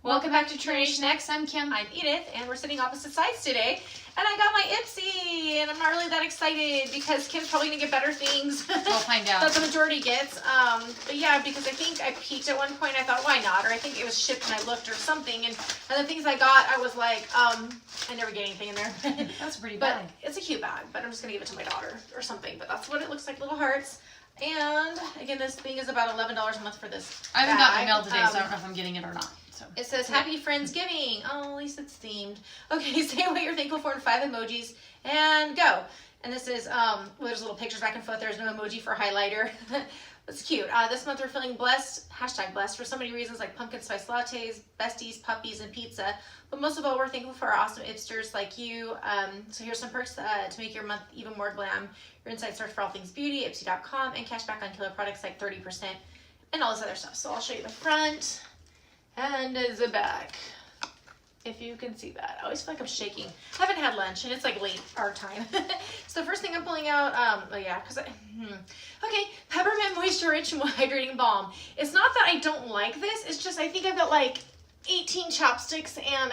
Welcome back to Trination X. I'm Kim. I'm Edith, and we're sitting opposite sides today. And I got my Ipsy, and I'm not really that excited because Kim's probably gonna get better things. We'll find out. That the majority gets. But yeah, because I think I peeked at one point. I thought, why not? Or I think it was shipped and I looked or something. And the things I got, I was like, I never get anything in there. That's pretty But bad. it's a cute bag. But I'm just gonna give it to my daughter or something. But that's what it looks like, little hearts. And again, this thing is about $11 a month for this. I haven't gotten bag. my mail today, so I don't know if I'm getting it or not. So It says, Happy Friendsgiving. Oh, at least it's themed. Okay, say what you're thankful for in 5 emojis, and go. And this is, well, there's little pictures back and forth. There's no emoji for highlighter. That's cute. This month we're feeling blessed, #blessed, for so many reasons like pumpkin spice lattes, besties, puppies, and pizza. But most of all, we're thankful for our awesome Ipsters like you. So here's some perks to make your month even more glam. Your inside source for all things beauty, Ipsy.com, and cash back on killer products like 30%, and all this other stuff. So I'll show you the front. And the back, if you can see that. I always feel like I'm shaking. I haven't had lunch, and it's like late our time. So the first thing I'm pulling out, okay, Peppermint Moisture Rich Hydrating Balm. It's not that I don't like this, it's just I think I've got like 18 chopsticks, and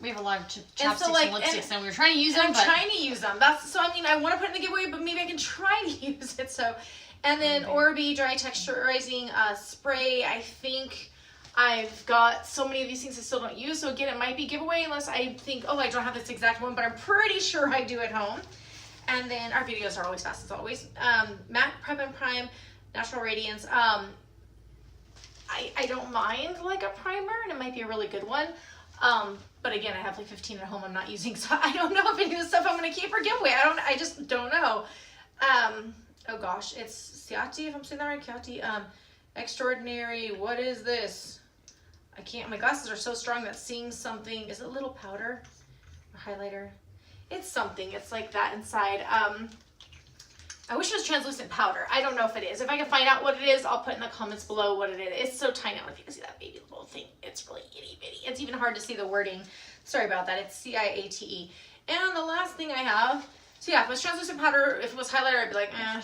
we have a lot of chopsticks and and lipsticks, and we were trying to use them, I'm but trying to use them. I want to put it in the giveaway, but maybe I can try to use it. So, and then Orbi Dry Texturizing Spray, I think I've got so many of these things I still don't use. So again, it might be giveaway unless I think, oh, I don't have this exact one, but I'm pretty sure I do at home. And then our videos are always fast as always. Matte Prep and Prime, Natural Radiance. I don't mind like a primer, and it might be a really good one. But again, I have like 15 at home I'm not using, so I don't know if any of the stuff I'm gonna keep or give away. I just don't know. Oh gosh, it's Ciati, if I'm saying that right, Ciati. Extraordinary, what is this? I can't, my glasses are so strong that seeing something, is it a little powder or highlighter? It's something, it's like that inside. I wish it was translucent powder. I don't know if it is. If I can find out what it is, I'll put in the comments below what it is. It's so tiny. I don't know if you can see that baby little thing. It's really itty bitty. It's even hard to see the wording. Sorry about that. It's Ciate. And the last thing I have, so yeah, if it was translucent powder, if it was highlighter, I'd be like, eh.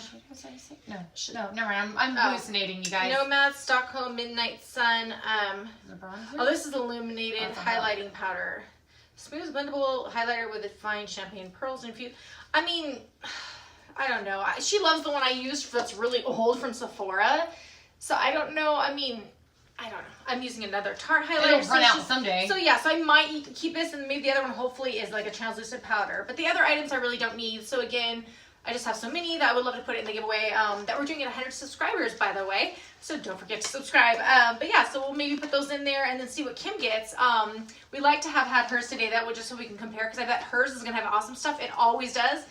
no, never mind. I'm hallucinating, you guys. Nomad Stockholm Midnight Sun. The bronzer? Oh, this is illuminated highlighting powder. Smooth blendable highlighter with fine champagne pearls infused. I mean, I don't know. She loves the one I used that's really old from Sephora. So I don't know. I mean, I don't know. I'm using another Tarte highlighter. It'll run out someday. So yeah, so I might keep this, and maybe the other one hopefully is like a translucent powder. But the other items I really don't need. So again, I just have so many that I would love to put it in the giveaway. That we're doing at 100 subscribers, by the way. So don't forget to subscribe. But yeah, so we'll maybe put those in there and then see what Kim gets. We like to have had hers today. That would just so we can compare, because I bet hers is gonna have awesome stuff. It always does.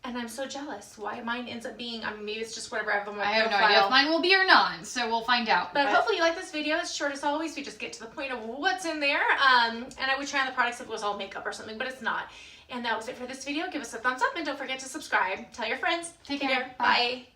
And I'm so jealous why mine ends up being, maybe it's just whatever I have on my profile. I have no idea if mine will be or not, so we'll find out. But hopefully you like this video. It's short as always. We just get to the point of what's in there. And I would try on the products if it was all makeup or something, but it's not. And that was it for this video. Give us a thumbs up, and don't forget to subscribe. Tell your friends. Take care. Bye.